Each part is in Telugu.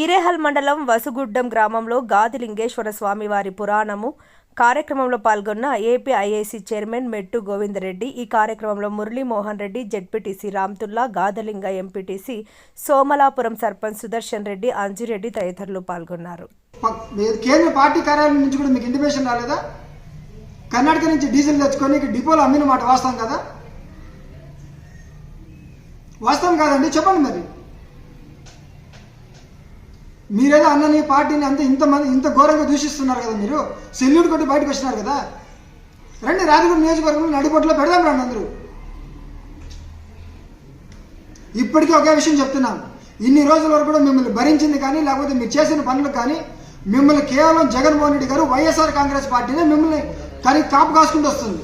హీరేహల్ మండలం వసుగుడ్డం గ్రామంలో గాదిలింగేశ్వర స్వామి వారి పురాణము కార్యక్రమంలో పాల్గొన్న ఏపీఐఐసి చైర్మన్ మెట్టు గోవిందరెడ్డి. ఈ కార్యక్రమంలో మురళీమోహన్ రెడ్డి, జెడ్పీటీసీ రామ్తుల్లా, గాదలింగ ఎంపీటీసీ సోమలాపురం సర్పంచ్ సుదర్శన్ రెడ్డి, అంజిరెడ్డి తదితరులు పాల్గొన్నారు. కేంద్ర పార్టీ కార్యాలయం నుంచి కూడా మీకు ఇంటిమేషన్ రాలేదా? కర్ణాటక నుంచి డీజిల్ తెచ్చుకొని డిపోలో అమ్మిన మాట వాస్తవం కదా? వాస్తవం కాదండి, చెప్పండి. మరి మీరేదో అన్నని పార్టీని అంత ఇంత ఘోరంగా దూషిస్తున్నారు కదా. మీరు సెల్యూట్ కొట్టి బయటకు వచ్చినారు కదా. రండి, రాజగుడి నియోజకవర్గంలో నడిపొట్లో పెడదాం రండి అందరూ. ఇప్పటికీ ఒకే విషయం చెప్తున్నాం, ఇన్ని రోజుల వరకు కూడా మిమ్మల్ని భరించింది కానీ, లేకపోతే మీరు చేసిన పనులకు కానీ మిమ్మల్ని కేవలం జగన్మోహన్ రెడ్డి గారు, వైఎస్ఆర్ కాంగ్రెస్ పార్టీనే మిమ్మల్ని కానీ కాపు కాసుకుంటూ వస్తుంది.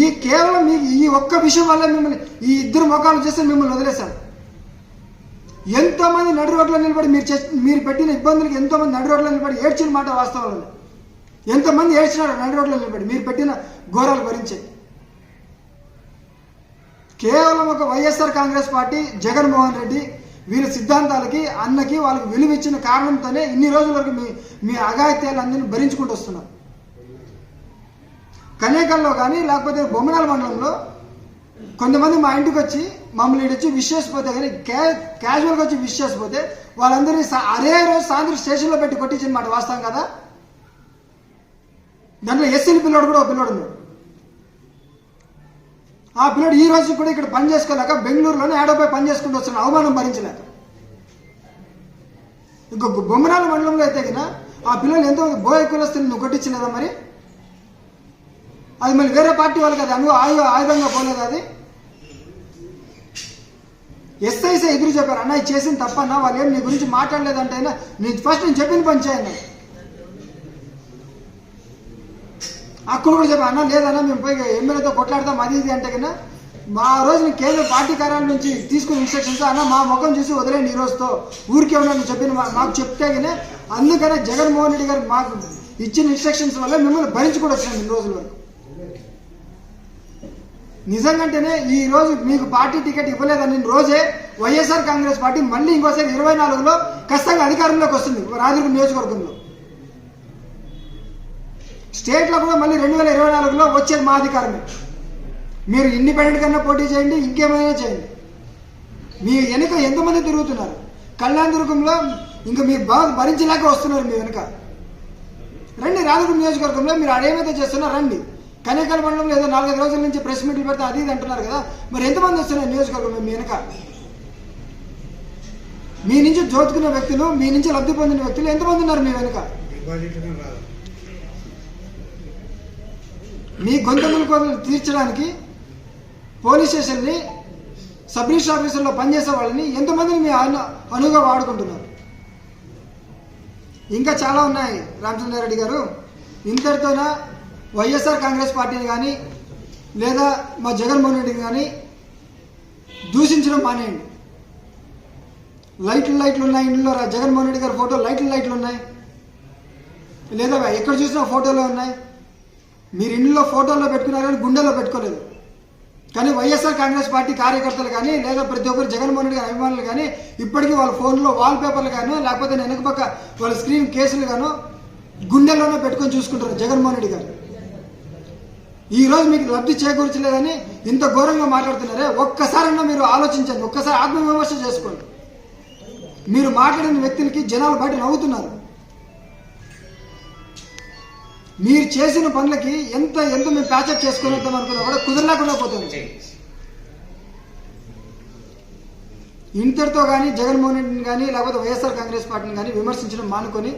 ఈ కేవలం మీకు ఈ ఒక్క విషయం వల్ల మిమ్మల్ని ఈ ఇద్దరు మొఖాలు చేస్తే మిమ్మల్ని వదిలేశారు. ఎంతోమంది నడి రోడ్లో నిలబడి మీరు పెట్టిన ఇబ్బందులకు ఎంతోమంది నడి రోడ్లో నిలబడి ఏడ్చిన మాట వాస్తవాలు. ఎంతమంది ఏడ్చినారు నడి రోడ్లో నిలబడి మీరు పెట్టిన ఘోరాలు భరించే. కేవలం ఒక వైఎస్ఆర్ కాంగ్రెస్ పార్టీ, జగన్మోహన్ రెడ్డి వీళ్ళ సిద్ధాంతాలకి, అన్నకి వాళ్ళకి విలువ ఇచ్చిన కారణంతోనే ఇన్ని రోజుల వరకు మీ అఘాయిత్యాలు అందరినీ భరించుకుంటూ వస్తున్నారు. కనేకల్లో కానీ లేకపోతే బొమ్మనాల మండలంలో కొంతమంది మా ఇంటికి వచ్చి మమ్మల్ని వచ్చి విష్ చేసిపోతే, కానీ క్యాజువల్గా వచ్చి విష్ చేసిపోతే వాళ్ళందరినీ అదే రోజు సాయంత్రం స్టేషన్లో పెట్టి కొట్టించిన మాట వాస్తవం కదా. దాంట్లో ఎస్సీల పిల్లోడు కూడా ఒక పిల్లోడు ఉన్నాడు. ఆ పిల్లోడు ఈ రోజు కూడా ఇక్కడ పని చేసుకోలేక బెంగళూరులోనే ఏడోపై పని చేసుకుంటూ వస్తున్నాడు, అవమానం భరించలేక. ఇంకొక బొమ్మనాల మండలంలో అయితే కదా ఆ పిల్లలు ఎంతో బోయ కులస్తుని నువ్వు కొట్టించలేదా? మరి అది మళ్ళీ వేరే పార్టీ వాళ్ళు కదా, నువ్వు ఆయుధంగా పోలేదు. అది ఎస్ఐసే ఎదురు చెప్పారు, అన్న ఇది చేసిన తప్పన్నా, వాళ్ళు ఏం నీ గురించి మాట్లాడలేదంటే అయినా ఫస్ట్ నేను చెప్పిన పని చేయను. అక్కడ కూడా చెప్పాను, అన్న లేదన్నా మేము పోయి ఎమ్మెల్యేతో కొట్లాడతాం అది ఇది అంటే కన్నా మా రోజు కేంద్ర పార్టీ కార్యాలయం నుంచి తీసుకున్న ఇన్స్ట్రక్షన్స్, అన్న మా ముఖం చూసి వదిలేండి ఈ రోజుతో ఊరికే ఉన్నా చెప్పిన మాకు చెప్తే కానీ. అందుకనే జగన్మోహన్ రెడ్డి గారు మాకు ఇచ్చిన ఇన్స్ట్రక్షన్స్ వల్ల మిమ్మల్ని భరించుకుంటూ వచ్చినాం ఇన్ని రోజుల వరకు. నిజంగానే ఈ రోజు మీకు పార్టీ టికెట్ ఇవ్వలేదని రోజే వైఎస్ఆర్ కాంగ్రెస్ పార్టీ మళ్ళీ ఇంకోసారి 24లో ఖచ్చితంగా అధికారంలోకి వస్తుంది. రాజగుడి నియోజకవర్గంలో స్టేట్లో కూడా మళ్ళీ 2024లో వచ్చేది మా అధికారమే. మీరు ఇండిపెండెంట్ కన్నా పోటీ చేయండి, ఇంకేమైనా చేయండి. మీ వెనుక ఎంతమంది తిరుగుతున్నారు. కళ్యాణదుర్గంలో ఇంకా మీరు బాగా భరించలేక వస్తున్నారు. మీ వెనుక రండి, రాజగుడి నియోజకవర్గంలో మీరు అడేమైతే చేస్తున్నారు రండి. కనేకల్ మండలంలో ఏదో 4-5 రోజుల నుంచి ప్రెస్ మీట్లు పెడితే అది ఇది అంటున్నారు కదా. మరి ఎంతమంది వస్తున్నారు నియోజకవర్గంలో మీ వెనుక? మీ నుంచి జోచుకున్న వ్యక్తులు, మీ నుంచి లబ్ధి పొందిన వ్యక్తులు ఎంతమంది ఉన్నారు మీ వెనుక? మీ గొంతులకు తీర్చడానికి పోలీస్ స్టేషన్ని, సబ్ రిజిస్టర్ ఆఫీసుల్లో పనిచేసే వాళ్ళని ఎంతమందిని మీ అనువుగా వాడుకుంటున్నారు. ఇంకా చాలా ఉన్నాయి రామచంద్రారెడ్డి గారు. ఇంతటితోన వైఎస్ఆర్ కాంగ్రెస్ పార్టీని కానీ లేదా మా జగన్మోహన్ రెడ్డిని కానీ దూషించడం మానేయండి. లైట్లు ఉన్నాయి ఇంట్లో, జగన్మోహన్ రెడ్డి గారి ఫోటో లైట్లు ఉన్నాయి, లేదా ఎక్కడ చూసినా ఫోటోలో ఉన్నాయి. మీరు ఇంట్లో ఫోటోల్లో పెట్టుకున్నారు కానీ గుండెల్లో పెట్టుకోలేదు. కానీ వైఎస్ఆర్ కాంగ్రెస్ పార్టీ కార్యకర్తలు కానీ లేదా ప్రతి ఒక్కరు జగన్మోహన్ రెడ్డి గారి అభిమానులు కానీ ఇప్పటికీ వాళ్ళ ఫోన్లో వాల్ పేపర్లు గాను లేకపోతే వెనక పక్క వాళ్ళ స్క్రీన్ కేసులు గాను గుండెల్లోనే పెట్టుకొని చూసుకుంటారు జగన్మోహన్ రెడ్డి గారు. ఈ రోజు మీకు లబ్ధి చేకూర్చలేదని ఇంత ఘోరంగా మాట్లాడుతున్నారే, ఒక్కసారైనా మీరు ఆలోచించండి, ఒక్కసారి ఆత్మవిమర్శ చేసుకోండి. మీరు మాట్లాడిన వ్యక్తులకి జనాలు బయట నవ్వుతున్నారు. మీరు చేసిన పనులకి ఎంత మేము ప్యాచప్ చేసుకునేద్దాం అనుకున్నా కూడా కుదరలేకుండా పోతుంది. ఇంతటితో కానీ జగన్మోహన్ రెడ్డిని కానీ లేకపోతే వైఎస్ఆర్ కాంగ్రెస్ పార్టీని కానీ విమర్శించడం మానుకొని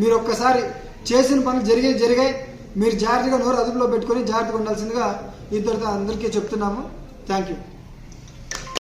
మీరు ఒక్కసారి చేసిన పనులు జరిగాయి మీరు జాగ్రత్తగా నోరు అదుపులో పెట్టుకొని జాగ్రత్తగా ఉండాల్సిందిగా ఇద్దరితో అందరికీ చెప్తున్నాము. Thank you.